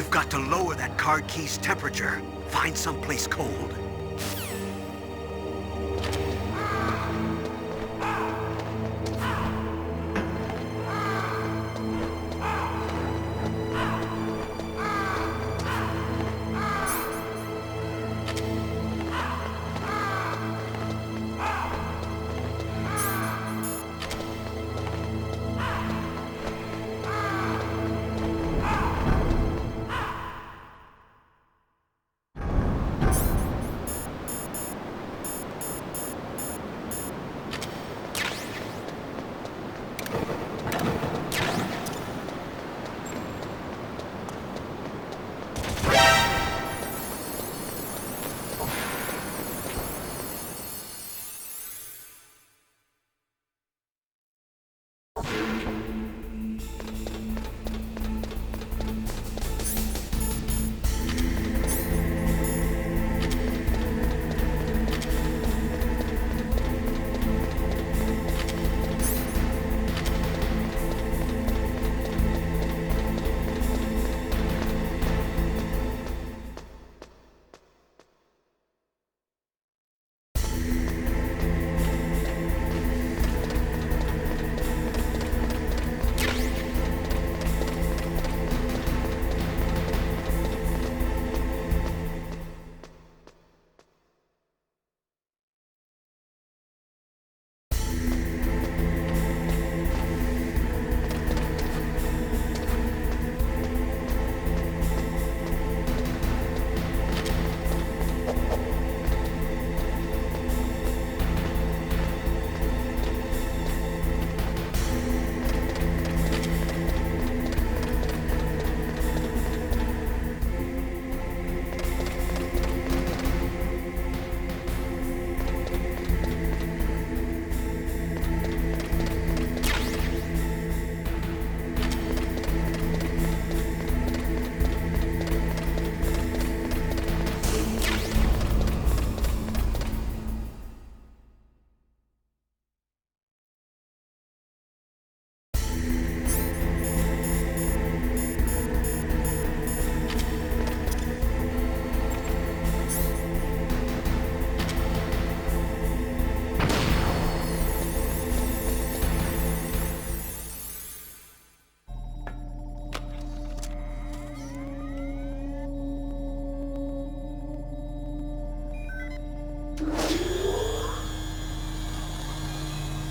You've got to lower that card key's temperature. Find someplace cold.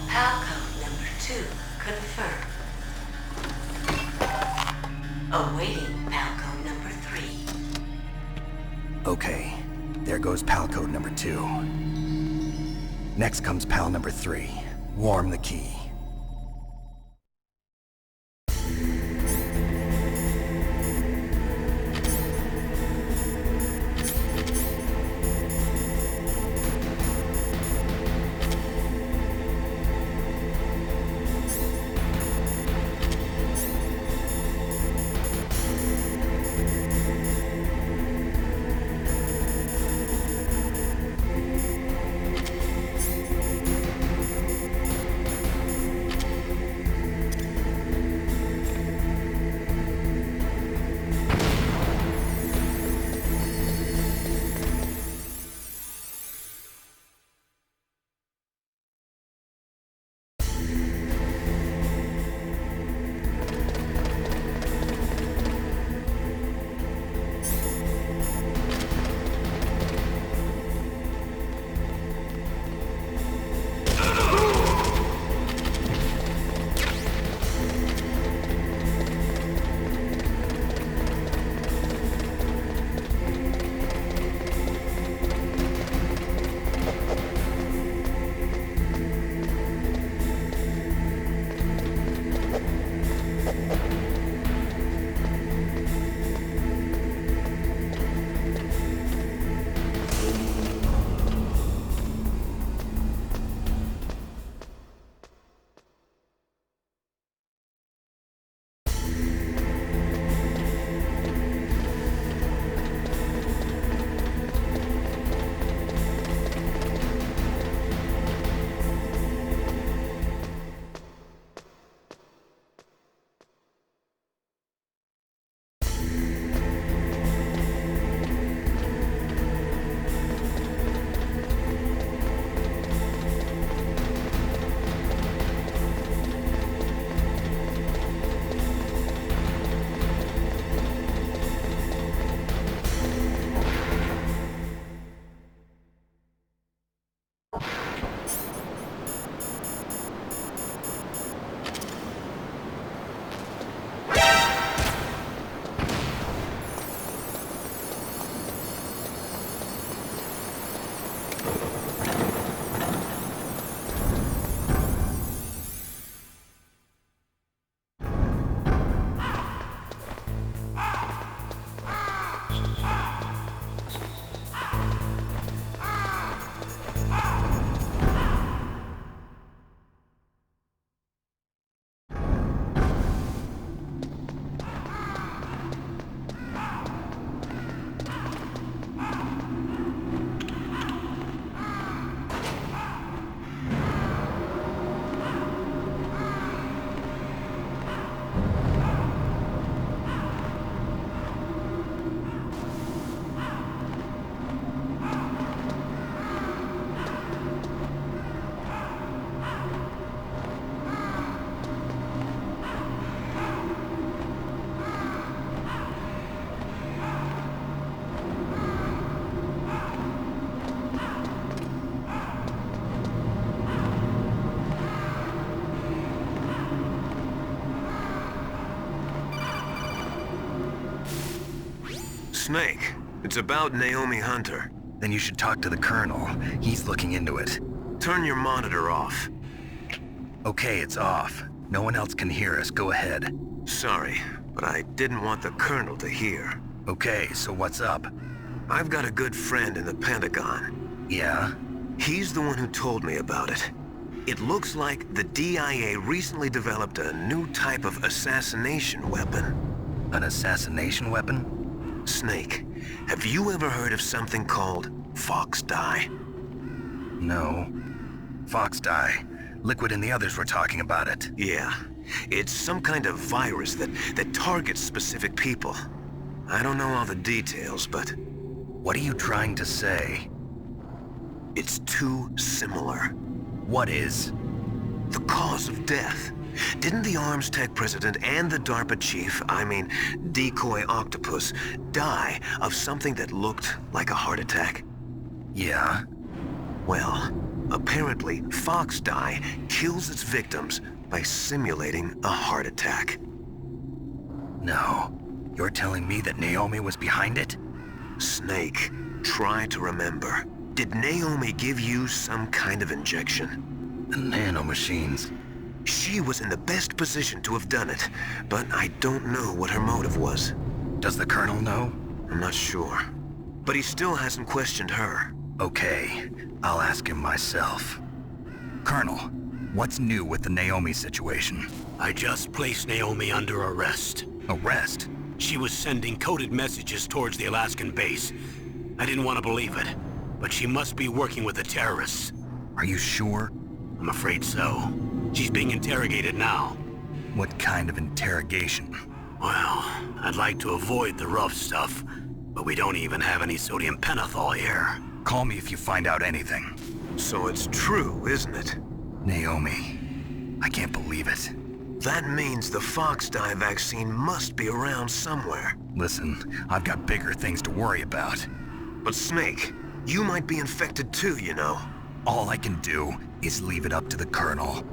Palcode number 2 confirmed. Awaiting Palcode number 3. Okay, there goes pal code number 2. Next comes pal number 3. Warm the key. Snake, it's about Naomi Hunter. Then you should talk to the Colonel. He's looking into it. Turn your monitor off. Okay, it's off. No one else can hear us. Go ahead. Sorry, but I didn't want the Colonel to hear. Okay, so what's up? I've got a good friend in the Pentagon. Yeah? He's the one who told me about it. It looks like the DIA recently developed a new type of assassination weapon. An assassination weapon? Snake, have you ever heard of something called Fox Dye? No. Fox dye. Liquid and the others were talking about it. Yeah. It's some kind of virus that targets specific people. I don't know all the details, but What are you trying to say? it's too similar. What is? The cause of death. Didn't the Arms Tech president and the DARPA chief, Decoy Octopus, die of something that looked like a heart attack? Yeah? Well, apparently Fox Dye kills its victims by simulating a heart attack. No. You're telling me that Naomi was behind it? Snake, try to remember. Did Naomi give you some kind of injection? The nanomachines. She was in the best position to have done it, but I don't know what her motive was. Does the Colonel know? I'm not sure. But he still hasn't questioned her. Okay, I'll ask him myself. Colonel, what's new with the Naomi situation? I just placed Naomi under arrest. Arrest? She was sending coded messages towards the Alaskan base. I didn't want to believe it, but she must be working with the terrorists. Are you sure? I'm afraid so. She's being interrogated now. What kind of interrogation? Well, I'd like to avoid the rough stuff, but we don't even have any sodium pentothal here. Call me if you find out anything. So it's true, isn't it? Naomi. I can't believe it. That means the Fox Dye vaccine must be around somewhere. Listen, I've got bigger things to worry about. But Snake, you might be infected too, you know. All I can do is leave it up to the Colonel.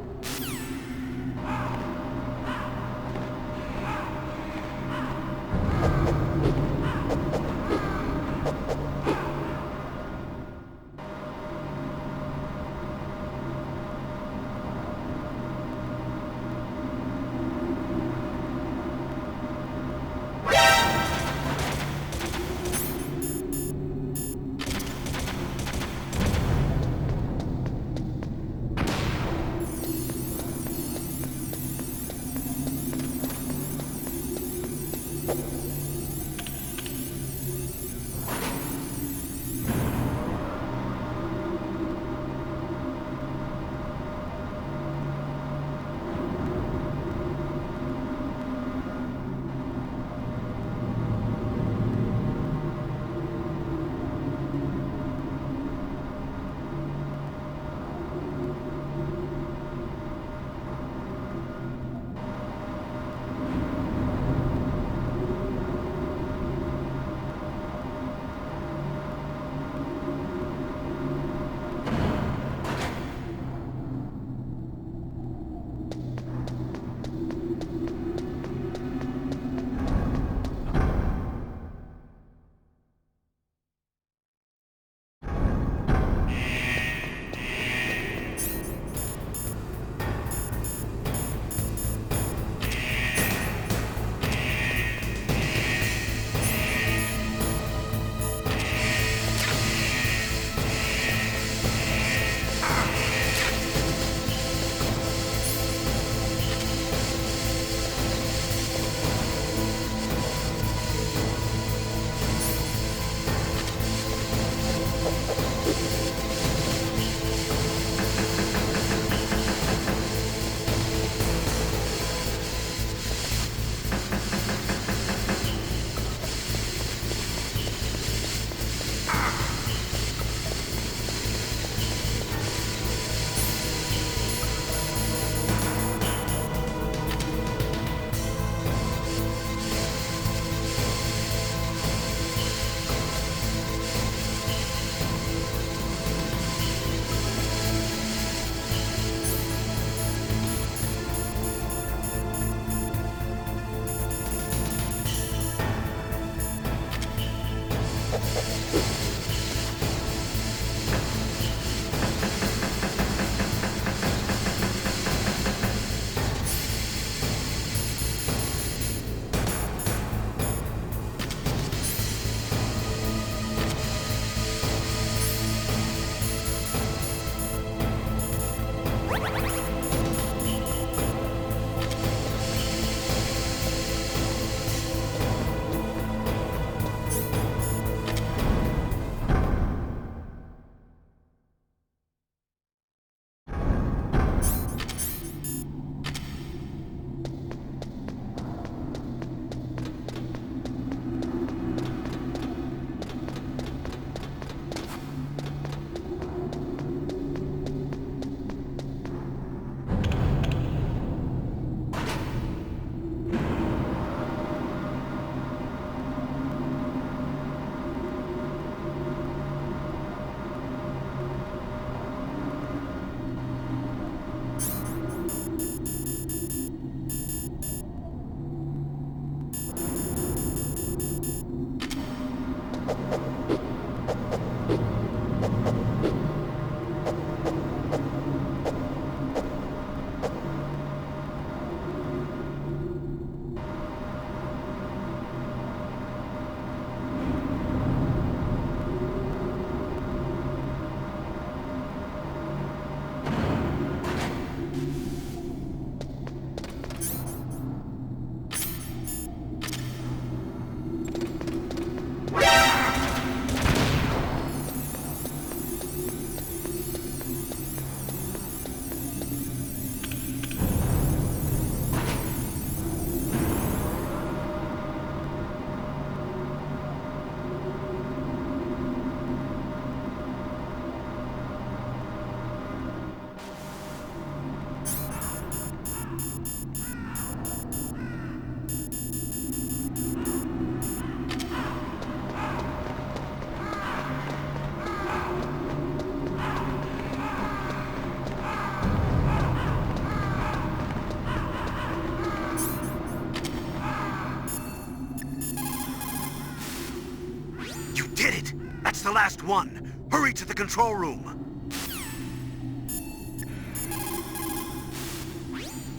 You did it! That's the last one! Hurry to the control room!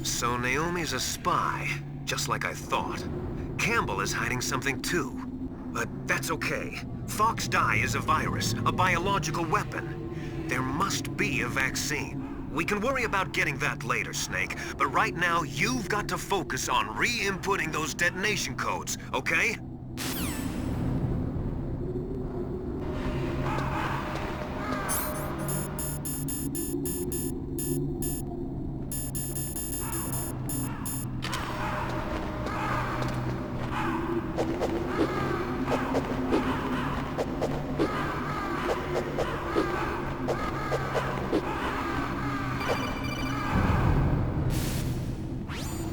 So Naomi's a spy, just like I thought. Campbell is hiding something too. But that's okay. Fox dye is a virus, a biological weapon. There must be a vaccine. We can worry about getting that later, Snake, but right now you've got to focus on re-inputting those detonation codes, okay?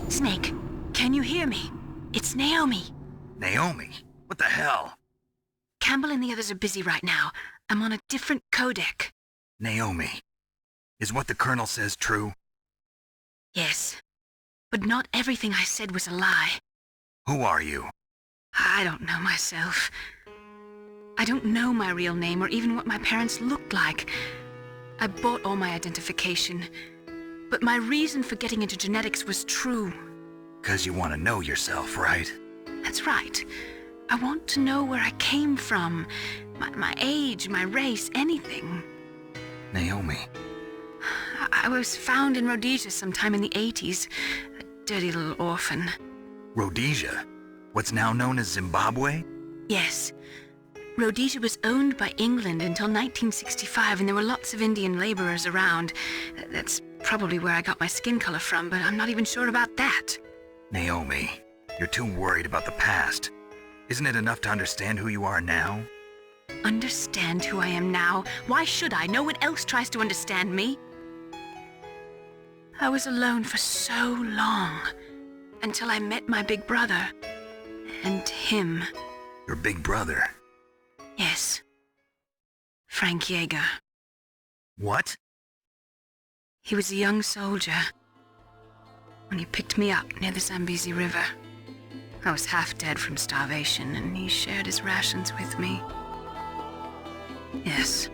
Snake, can you hear me? It's Naomi. Naomi? What the hell? Campbell and the others are busy right now. I'm on a different codec. Naomi, is what the Colonel says true? Yes. But not everything I said was a lie. Who are you? I don't know myself. I don't know my real name or even what my parents looked like. I bought all my identification. But my reason for getting into genetics was true. 'Cause you want to know yourself, right? That's right. I want to know where I came from. My age, my race, anything. Naomi. I was found in Rhodesia sometime in the 80s. A dirty little orphan. Rhodesia? What's now known as Zimbabwe? Yes. Rhodesia was owned by England until 1965, and there were lots of Indian laborers around. That's probably where I got my skin color from, but I'm not even sure about that. Naomi, you're too worried about the past. Isn't it enough to understand who you are now? Understand who I am now? Why should I? No one else tries to understand me. I was alone for so long, until I met my big brother. And him. Your big brother? Yes. Frank Yeager. What? He was a young soldier when he picked me up near the Zambezi River. I was half dead from starvation, and he shared his rations with me. Yes,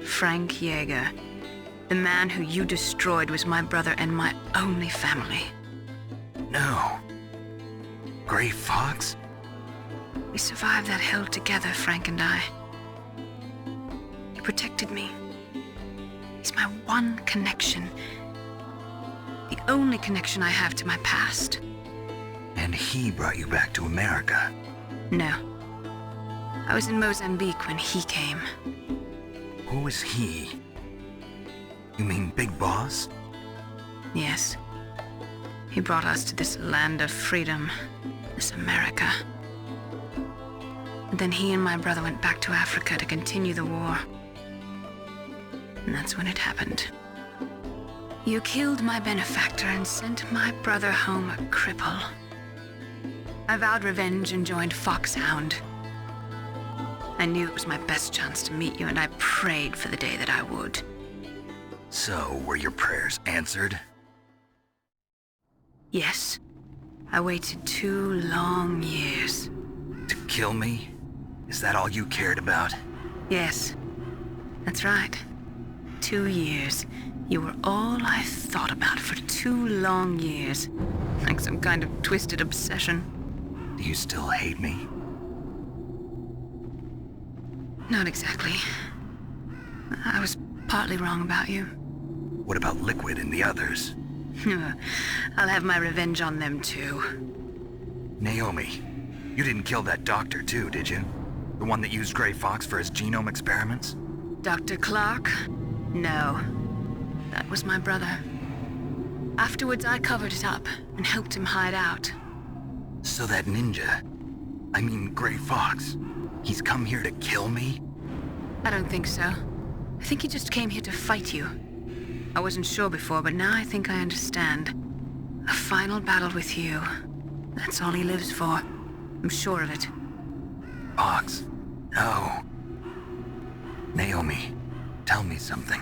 Frank Yeager. The man who you destroyed was my brother and my only family. No. Gray Fox? We survived that hell together, Frank and I. He protected me. He's my one connection. The only connection I have to my past. And he brought you back to America? No. I was in Mozambique when he came. Who is he? You mean Big Boss? Yes. He brought us to this land of freedom, this America. And then he and my brother went back to Africa to continue the war. And that's when it happened. You killed my benefactor and sent my brother home a cripple. I vowed revenge and joined Foxhound. I knew it was my best chance to meet you, and I prayed for the day that I would. So, were your prayers answered? Yes. I waited 2 long years. To kill me? Is that all you cared about? Yes, that's right. 2 years. You were all I thought about for 2 long years. Like some kind of twisted obsession. Do you still hate me? Not exactly. I was partly wrong about you. What about Liquid and the others? I'll have my revenge on them too. Naomi, you didn't kill that doctor too, did you? The one that used Grey Fox for his genome experiments? Dr. Clark? No. That was my brother. Afterwards, I covered it up and helped him hide out. So that ninja, I mean Grey Fox, he's come here to kill me? I don't think so. I think he just came here to fight you. I wasn't sure before, but now I think I understand. A final battle with you. That's all he lives for. I'm sure of it. Fox, no. Naomi, tell me something.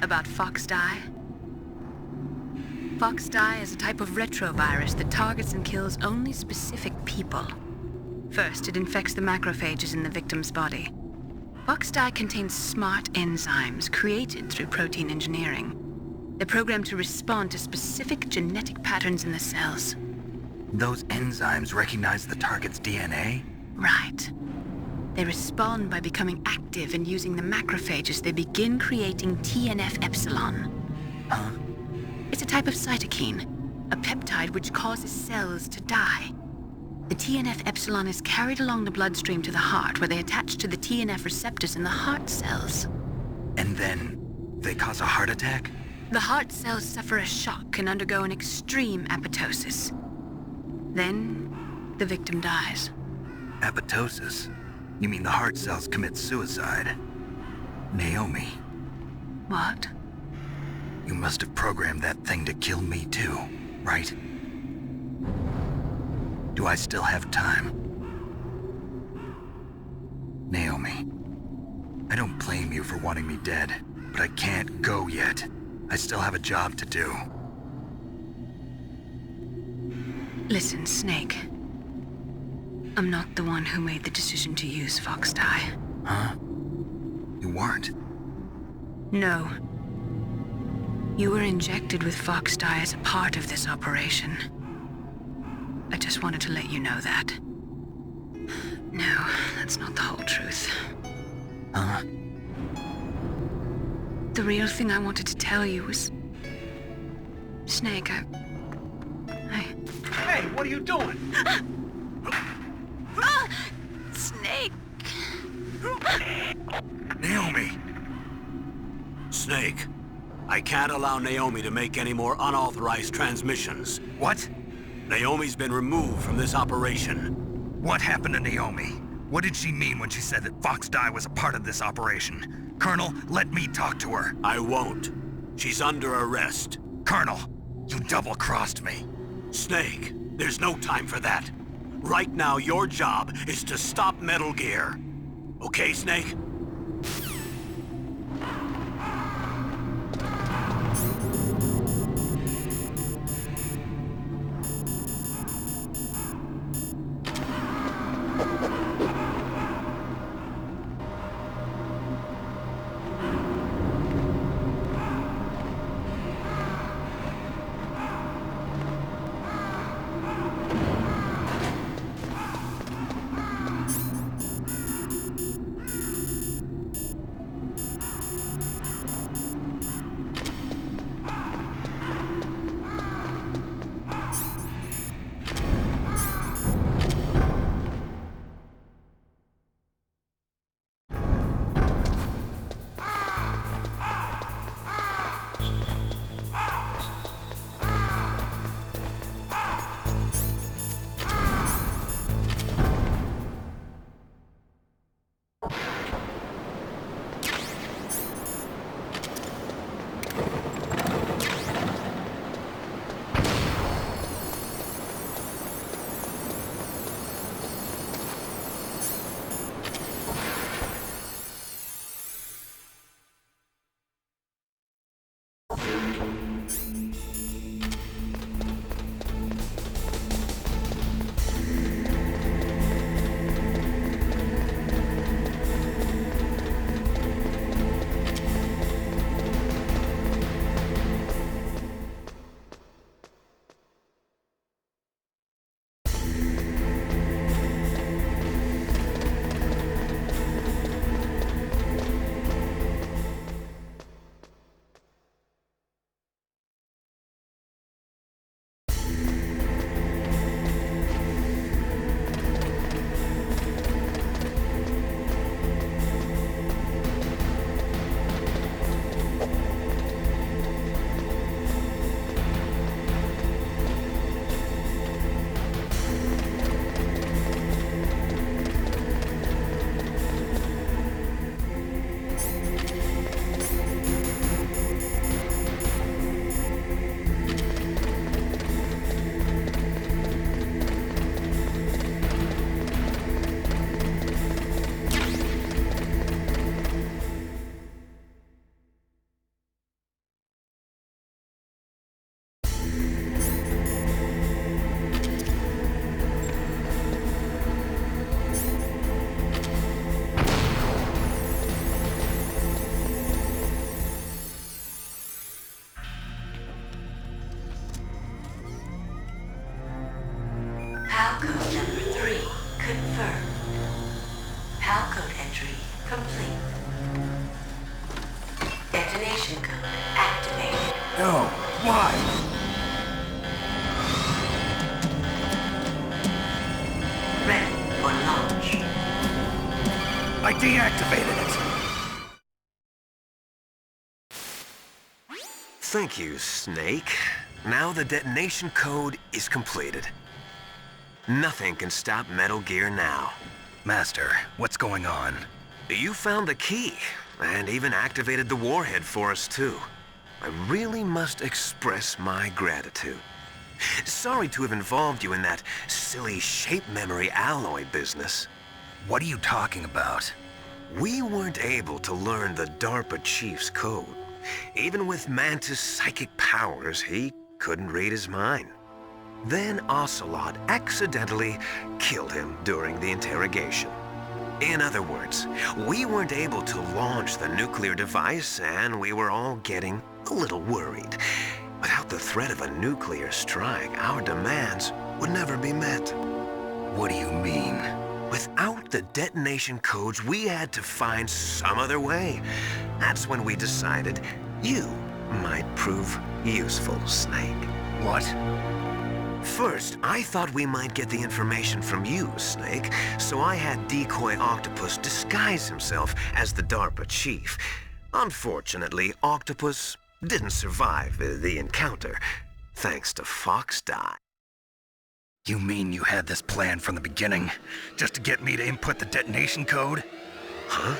About Fox Die? Fox Die is a type of retrovirus that targets and kills only specific people. First, it infects the macrophages in the victim's body. Fox Die contains smart enzymes created through protein engineering. They're programmed to respond to specific genetic patterns in the cells. Those enzymes recognize the target's DNA? Right. They respond by becoming active and using the macrophages. They begin creating TNF-epsilon. Huh? It's a type of cytokine, a peptide which causes cells to die. The TNF-epsilon is carried along the bloodstream to the heart, where they attach to the TNF receptors in the heart cells. And then they cause a heart attack? The heart cells suffer a shock and undergo an extreme apoptosis. Then, the victim dies. Apoptosis? You mean the heart cells commit suicide? Naomi, What? you must have programmed that thing to kill me too, right? Do I still have time? Naomi, I don't blame you for wanting me dead, but I can't go yet. I still have a job to do. Listen, Snake. I'm not the one who made the decision to use Fox Die. Huh? You weren't? No. You were injected with Fox Die as a part of this operation. I just wanted to let you know that. No, that's not the whole truth. Huh? The real thing I wanted to tell you was... Snake, I... Hey, what are you doing? Snake! Naomi! Snake, I can't allow Naomi to make any more unauthorized transmissions. What? Naomi's been removed from this operation. What happened to Naomi? What did she mean when she said that Fox Die was a part of this operation? Colonel, let me talk to her. I won't. She's under arrest. Colonel, you double-crossed me. Snake, there's no time for that. Right now, your job is to stop Metal Gear. Okay, Snake? Palcode number 3 confirmed. Palcode entry complete. Detonation code activated. No, why? Ready for launch. I deactivated it. Thank you, Snake. Now the detonation code is completed. Nothing can stop Metal Gear now. Master, what's going on? You found the key, and even activated the warhead for us, too. I really must express my gratitude. Sorry to have involved you in that silly shape memory alloy business. What are you talking about? We weren't able to learn the DARPA chief's code. Even with Mantis' psychic powers, he couldn't read his mind. Then Ocelot accidentally killed him during the interrogation. In other words, we weren't able to launch the nuclear device, and we were all getting a little worried. Without the threat of a nuclear strike, our demands would never be met. What do you mean? Without the detonation codes, we had to find some other way. That's when we decided you might prove useful, Snake. What? First, I thought we might get the information from you, Snake, so I had Decoy Octopus disguise himself as the DARPA chief. Unfortunately, Octopus didn't survive the encounter, thanks to Fox Die. You mean you had this plan from the beginning, just to get me to input the detonation code? Huh?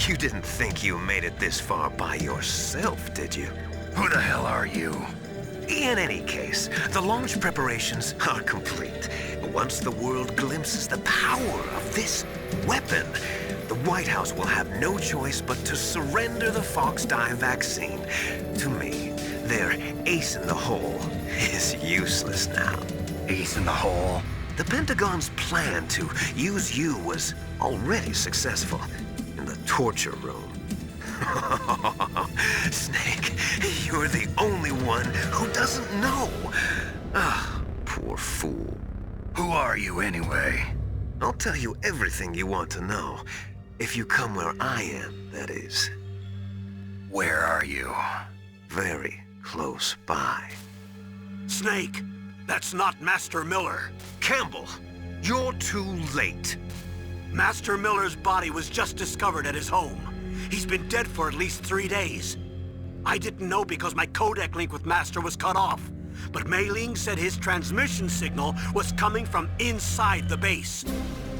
You didn't think you made it this far by yourself, did you? Who the hell are you? In any case, the launch preparations are complete. Once the world glimpses the power of this weapon, the White House will have no choice but to surrender the Fox Die vaccine to me. Their ace in the hole is useless now. Ace in the hole? The Pentagon's plan to use you was already successful in the torture room. Snake, you're the only one who doesn't know. Ah, poor fool. Who are you anyway? I'll tell you everything you want to know. If you come where I am, that is. Where are you? Very close by. Snake, that's not Master Miller. Campbell, you're too late. Master Miller's body was just discovered at his home. He's been dead for at least 3 days. I didn't know because my codec link with Master was cut off. But Mei Ling said his transmission signal was coming from inside the base.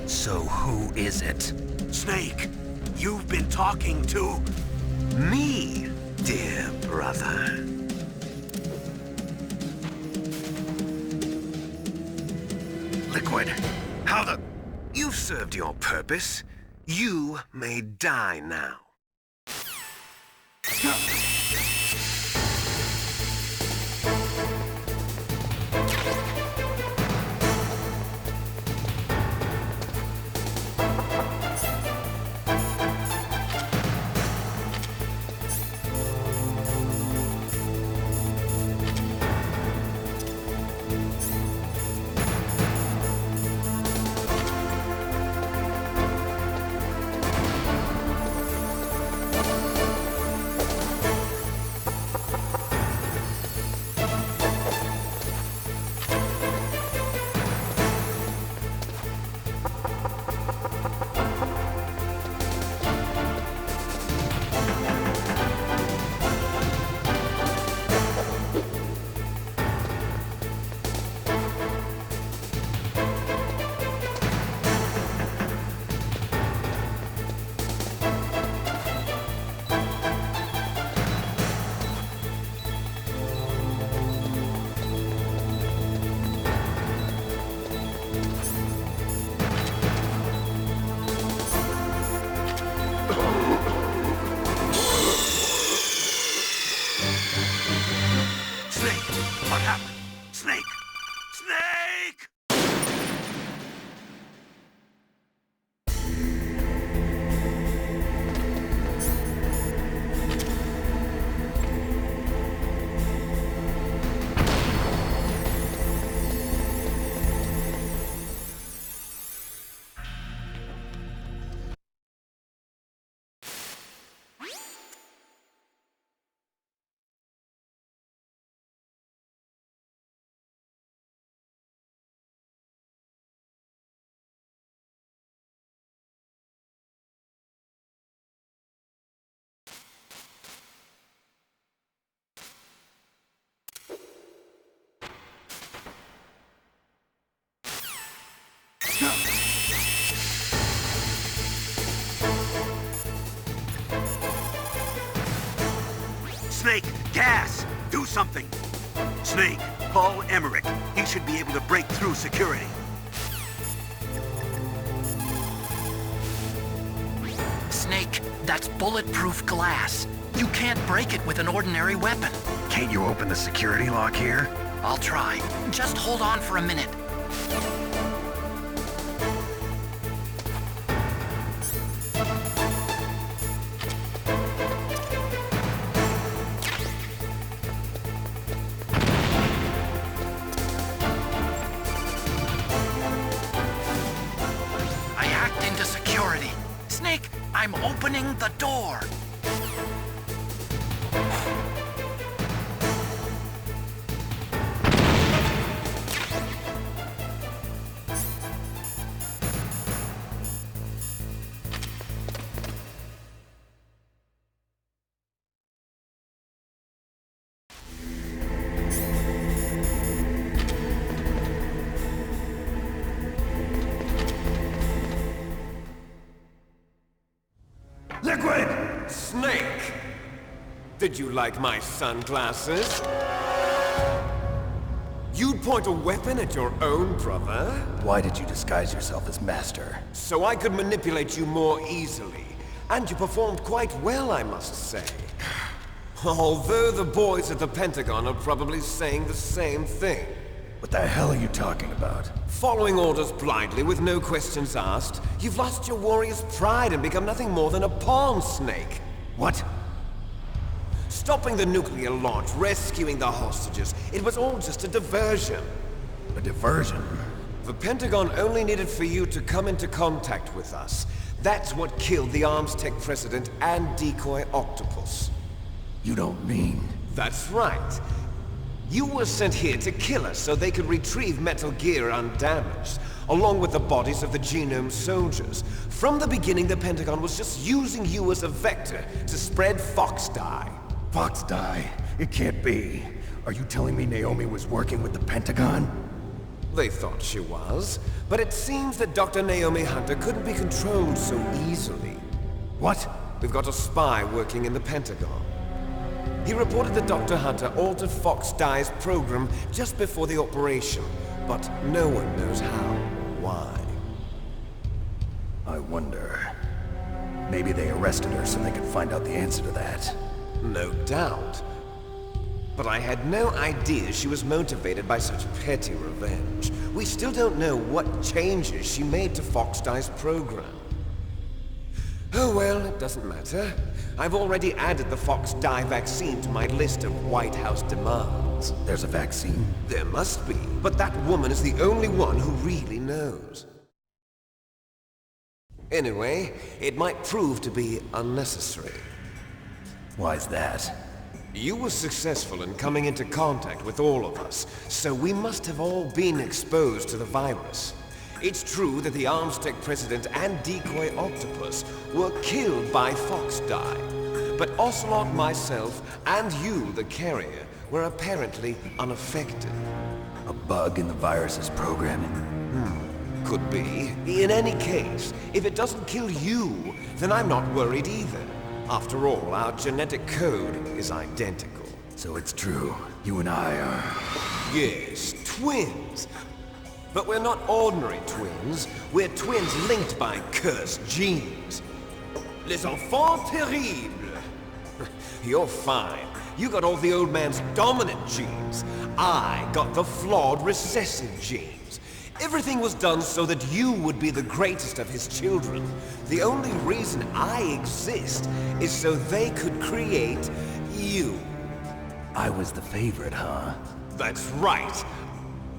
So who is it? Snake, you've been talking to... Me, dear brother. Liquid. How the... You've served your purpose. You may die now. What happened? Snake! Snake! Snake, gas! Do something! Snake, call Emmerich. He should be able to break through security. Snake, that's bulletproof glass. You can't break it with an ordinary weapon. Can't you open the security lock here? I'll try. Just hold on for a minute. I hacked into security. Snake, I'm opening the door. Liquid! Snake! Did you like my sunglasses? You'd point a weapon at your own brother? Why did you disguise yourself as Master? So I could manipulate you more easily. And you performed quite well, I must say. Although the boys at the Pentagon are probably saying the same thing. What the hell are you talking about? Following orders blindly with no questions asked, you've lost your warrior's pride and become nothing more than a pawn, Snake. What? Stopping the nuclear launch, rescuing the hostages, it was all just a diversion. A diversion? The Pentagon only needed for you to come into contact with us. That's what killed the Armstech president and decoy Octopus. You don't mean... That's right. You were sent here to kill us so they could retrieve Metal Gear undamaged, along with the bodies of the Genome soldiers. From the beginning, the Pentagon was just using you as a vector to spread Fox Dye. Fox Dye? It can't be. Are you telling me Naomi was working with the Pentagon? They thought she was, but it seems that Dr. Naomi Hunter couldn't be controlled so easily. What? We've got a spy working in the Pentagon. He reported that Dr. Hunter altered Fox Dye's program just before the operation, but no one knows how, why. I wonder... Maybe they arrested her so they could find out the answer to that. No doubt. But I had no idea she was motivated by such petty revenge. We still don't know what changes she made to Fox Dye's program. Oh well, it doesn't matter. I've already added the Fox Dye vaccine to my list of White House demands. There's a vaccine? There must be, but that woman is the only one who really knows. Anyway, it might prove to be unnecessary. Why's that? You were successful in coming into contact with all of us, so we must have all been exposed to the virus. It's true that the Armstech president and decoy Octopus were killed by Fox Dye, but Ocelot, myself, and you, the carrier, were apparently unaffected. A bug in the virus's programming? Could be. In any case, if it doesn't kill you, then I'm not worried either. After all, our genetic code is identical. So it's true. You and I are... Yes, twins. But we're not ordinary twins. We're twins linked by cursed genes. Les enfants terribles. You're fine. You got all the old man's dominant genes. I got the flawed recessive genes. Everything was done so that you would be the greatest of his children. The only reason I exist is so they could create you. I was the favorite, huh? That's right.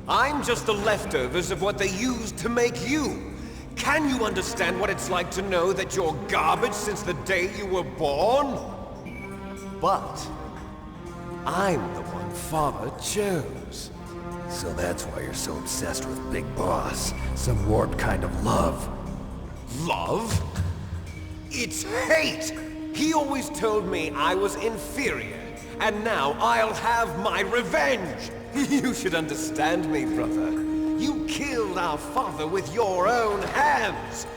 I'm just the leftovers of what they used to make you. Can you understand what it's like to know that you're garbage since the day you were born? But I'm the one Father chose. So that's why you're so obsessed with Big Boss. Some warped kind of love. Love? It's hate! He always told me I was inferior, and now I'll have my revenge! You should understand me, brother. You killed our father with your own hands!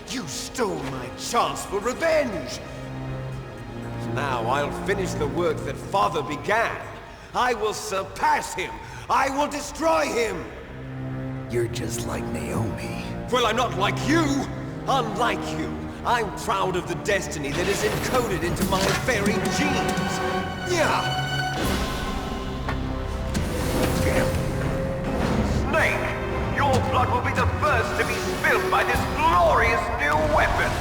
You stole my chance for revenge! Now I'll finish the work that Father began. I will surpass him. I will destroy him. You're just like Naomi. Well, I'm not like you. Unlike you, I'm proud of the destiny that is encoded into my very genes. Yeah. Snake, your blood will be the first to be spilled by this glorious new weapon.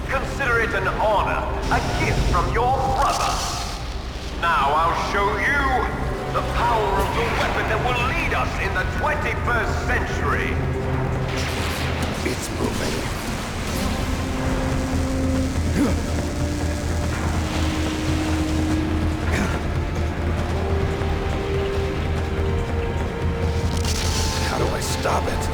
Consider it an honor, a gift from your brother. Now I'll show you the power of the weapon that will lead us in the 21st century. It's moving. How do I stop it?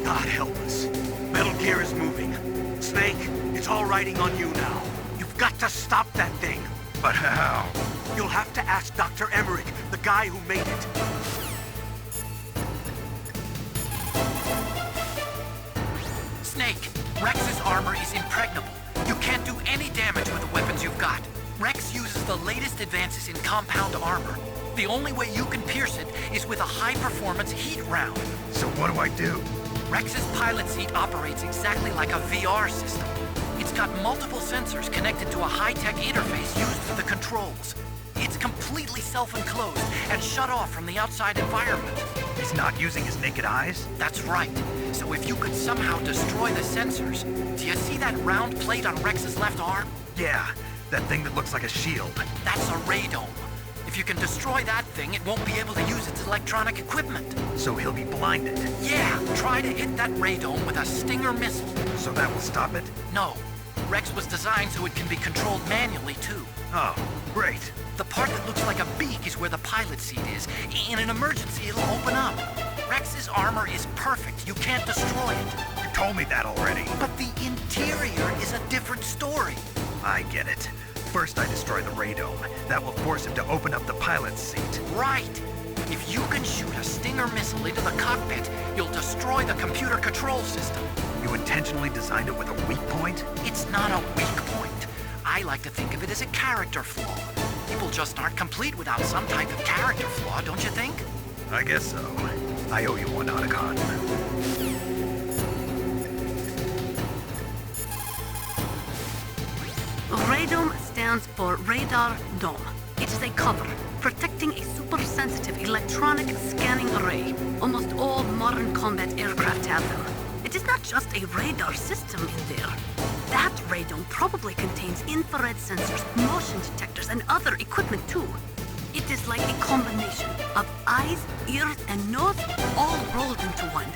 God help us. Metal Gear is moving. Snake, it's all riding on you now. You've got to stop that thing. But how? You'll have to ask Dr. Emmerich, the guy who made it. Snake, Rex's armor is impregnable. You can't do any damage with the weapons you've got. Rex uses the latest advances in compound armor. The only way you can pierce it is with a high-performance heat round. So what do I do? Rex's pilot seat operates exactly like a VR system. It's got multiple sensors connected to a high-tech interface used for the controls. It's completely self-enclosed and shut off from the outside environment. He's not using his naked eyes? That's right. So if you could somehow destroy the sensors, do you see that round plate on Rex's left arm? Yeah, that thing that looks like a shield. That's a radome. If you can destroy that thing, it won't be able to use its electronic equipment. So he'll be blinded. Yeah, try to hit that radome with a Stinger missile. So that will stop it? No. Rex was designed so it can be controlled manually, too. Oh, great. The part that looks like a beak is where the pilot seat is. In an emergency, it'll open up. Rex's armor is perfect. You can't destroy it. You told me that already. But the interior is a different story. I get it. First I destroy the radome. That will force him to open up the pilot's seat. Right. If you can shoot a Stinger missile into the cockpit, you'll destroy the computer control system. You intentionally designed it with a weak point? It's not a weak point. I like to think of it as a character flaw. People just aren't complete without some type of character flaw, don't you think? I guess so. I owe you one, Otacon. Radome stands for Radar Dome. It is a cover, protecting a super-sensitive electronic scanning array. Almost all modern combat aircraft have them. It is not just a radar system in there. That radome probably contains infrared sensors, motion detectors, and other equipment too. It is like a combination of eyes, ears, and nose all rolled into one.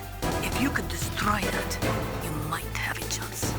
If you could destroy that, you might have a chance.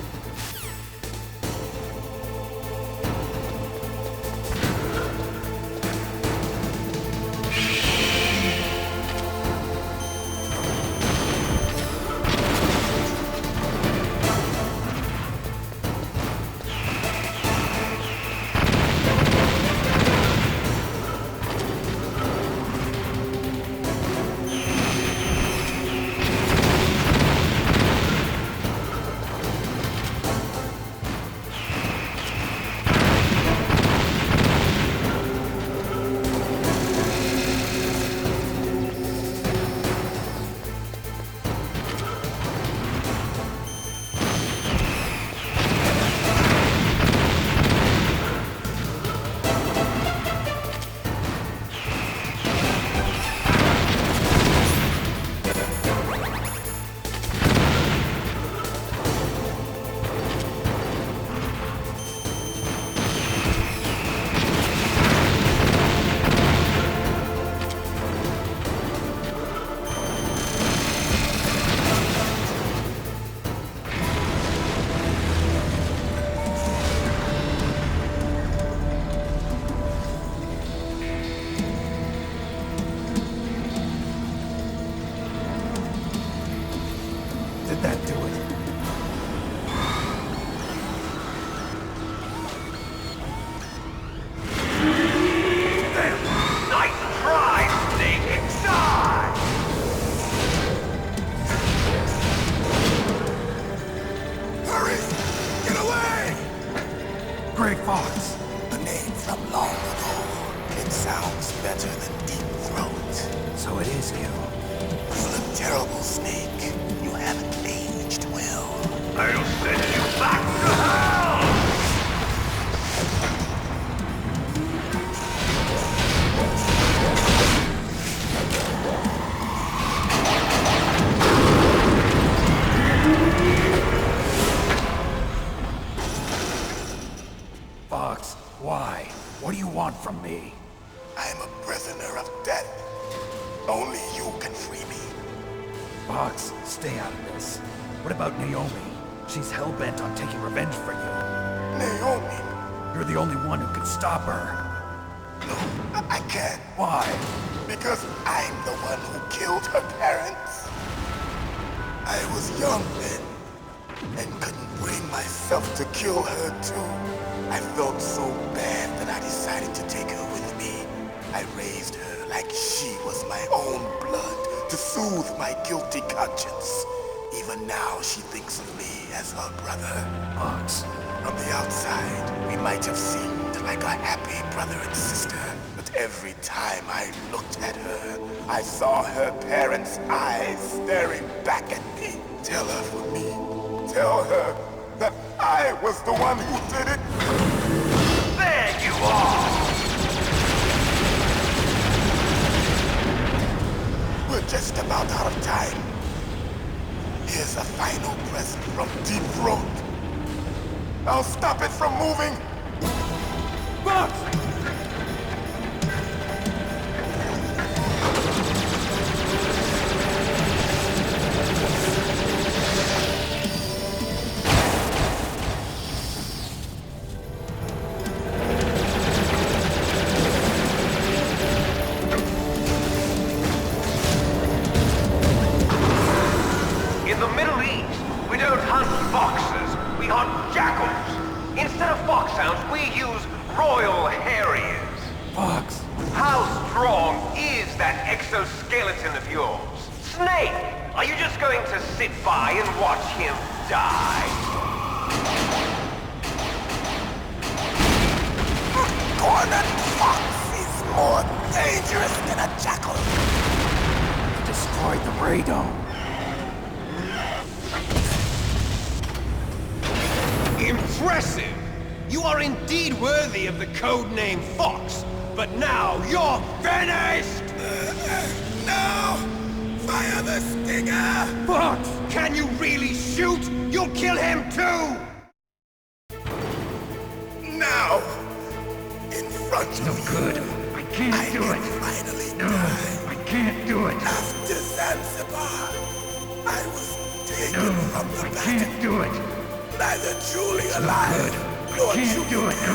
Did that do it? Nice try, Snake! Die! Hurry! Get away! Grey Fox. A name from long ago. It sounds better than Deep Throat. So it is you. You look terrible, Snake. You haven't aged well. I'll send you back to hell! Fox, why? What do you want from me? I'm a prisoner of death. Only you can free me. Fox, stay out of this. What about Naomi? She's hell-bent on taking revenge for you. Naomi? You're the only one who can stop her. No, I can't. Why? Because I'm the one who killed her parents. I was young then, and couldn't bring myself to kill her too. I felt so bad that I decided to take her with me. I raised her like she was my own blood to soothe my guilty conscience. Even now, she thinks of me as her brother. Fox. From the outside, we might have seemed like a happy brother and sister, but every time I looked at her, I saw her parents' eyes staring back at me. Tell her for me. Tell her that I was the one who did it. There you are! We're just about out of time. Here's a final present from Deep Throat. I'll stop it from moving. Fox! In the Middle East, we don't hunt foxes, we hunt jackals. Instead of foxhounds, we use Royal Harriers. Fox! How strong is that exoskeleton of yours? Snake, are you just going to sit by and watch him die? A cornered fox is more dangerous than a jackal. Destroyed the radome. Impressive! You are indeed worthy of the codename Fox, but now you're finished! No! Fire the stinger! Fox! Can you really shoot? You'll kill him too! Now! In front of No you, good. I can't do can it. finally No, die. I can't do it. After Zanzibar, I was taken No, from the I battle. can't do it. Neither truly It's no alive, good. nor I can't truly do it. dead. No,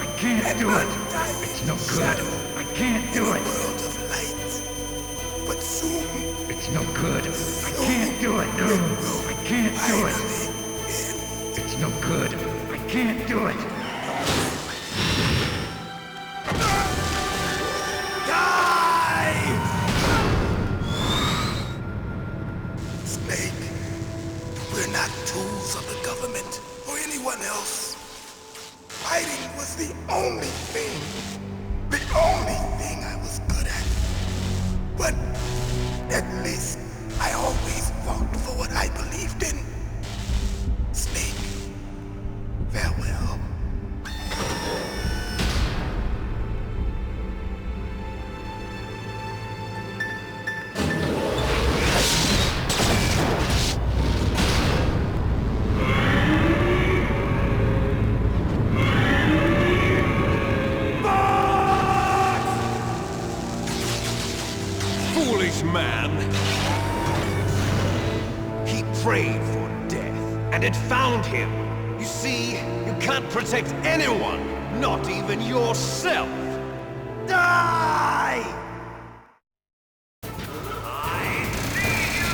I can't An do it. undying It's no good. shadow I can't in do a it. world of light. But soon, It's no good. I can't do it. No, I can't do it. finally end. It's no good. I can't do it. Snake, we're not tools of the government or anyone else. Fighting was the only thing I was good at. But at least I always fought for what I believed in. Snake, farewell. Foolish man! He prayed for death, and it found him. You see, you can't protect anyone, not even yourself. Die! I see you!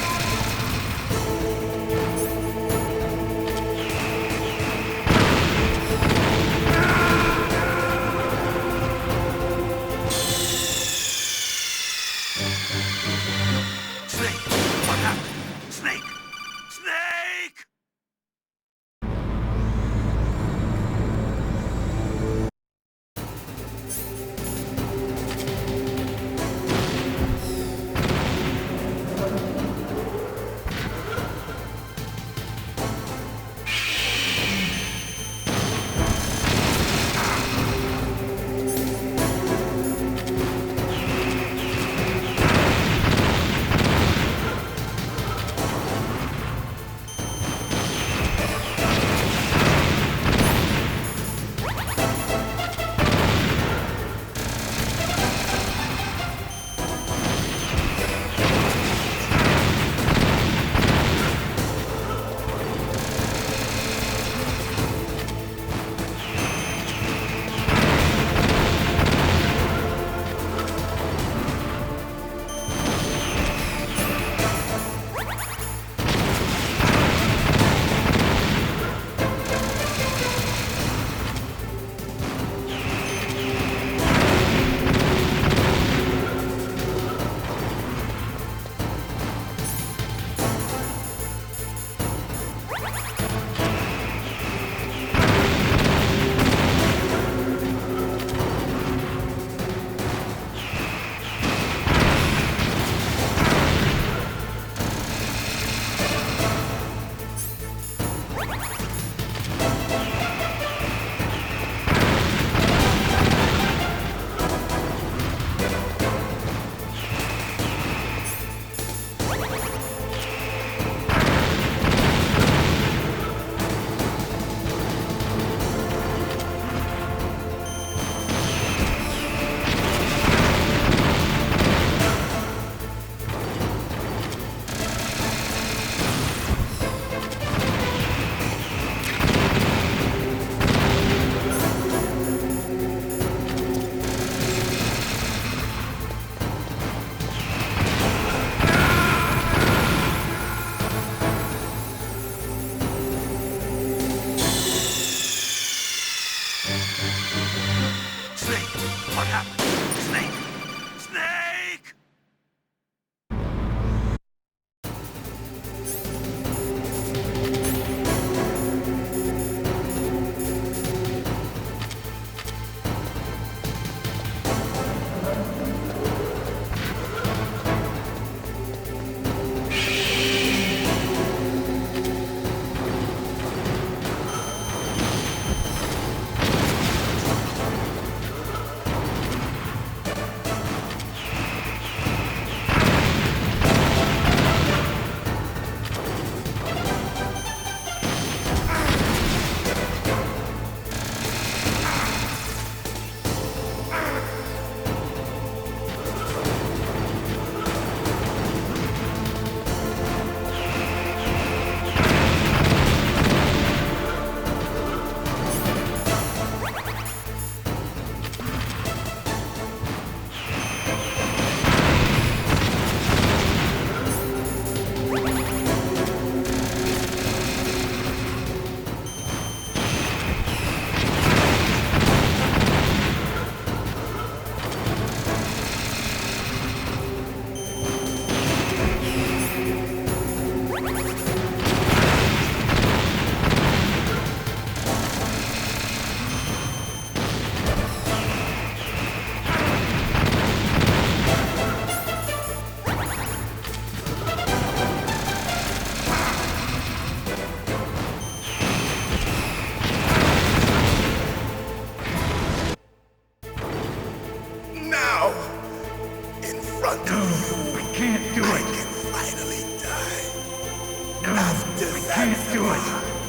can't do it.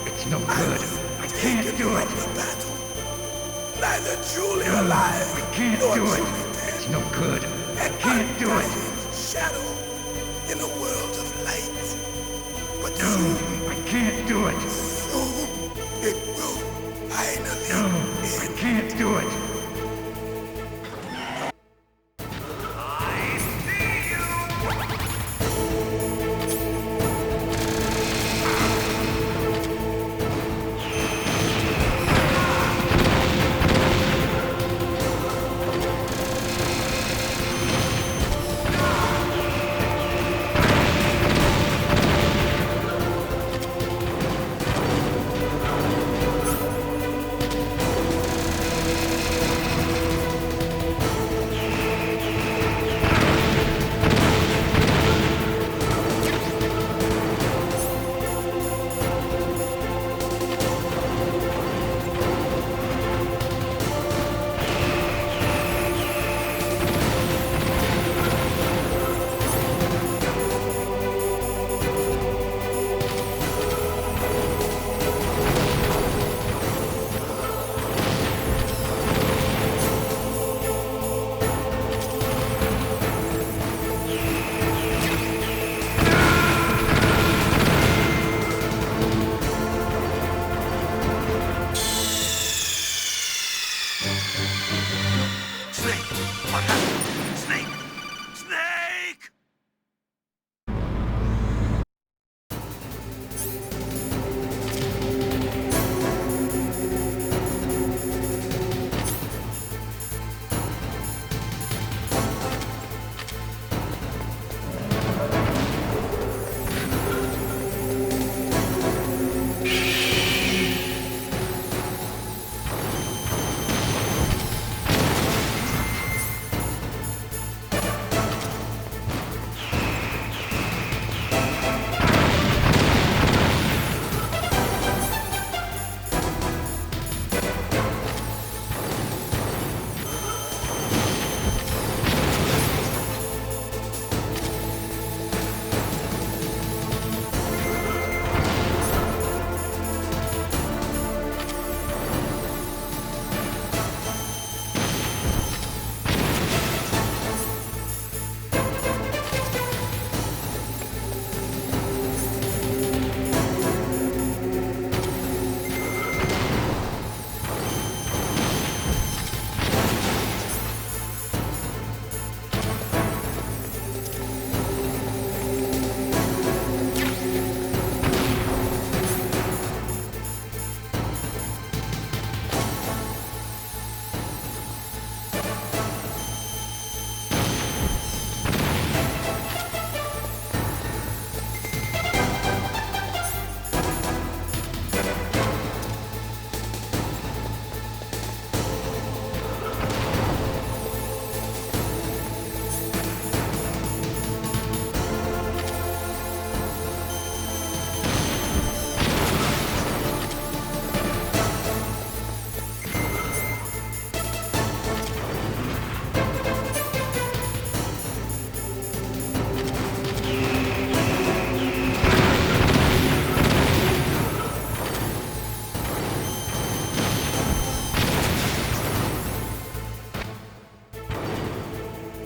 It's no good. I can't do it. The battle. Neither truly alive I can't nor do it. truly dead. It's no good. I An can't do it. undying shadow in a world of light. But No, soon, I can't do it. soon, it will finally No, I end. can't do it. Snake! What happened? Snake! Snake!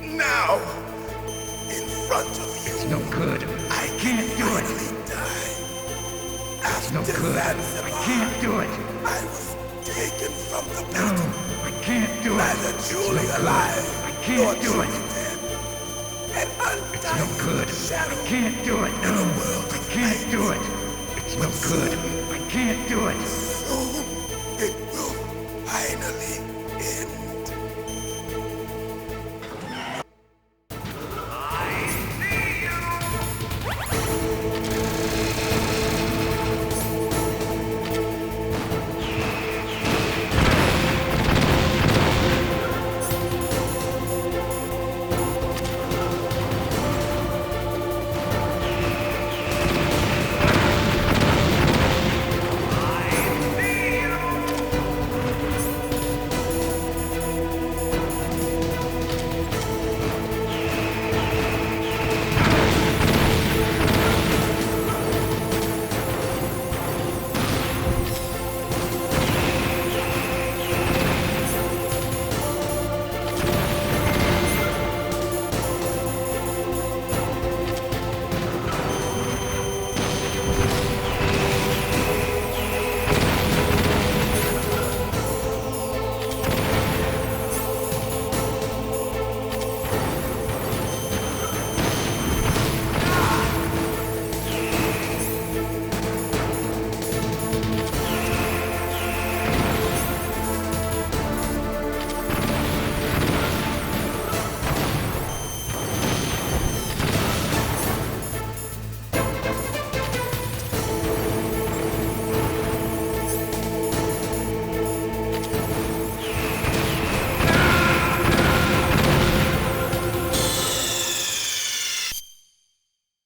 Now, in front of you, It's no good. I can't do it. finally die. It's no After good. I Zanzibar, can't do it. I was taken from the No, battle, I can't do it. neither It's truly no good. alive I nor can't do truly it. dead. An It's no undying good. shadow I can't do it. No, in a world I of can't light. do it. It's no good. I can't do it. Soon, it will finally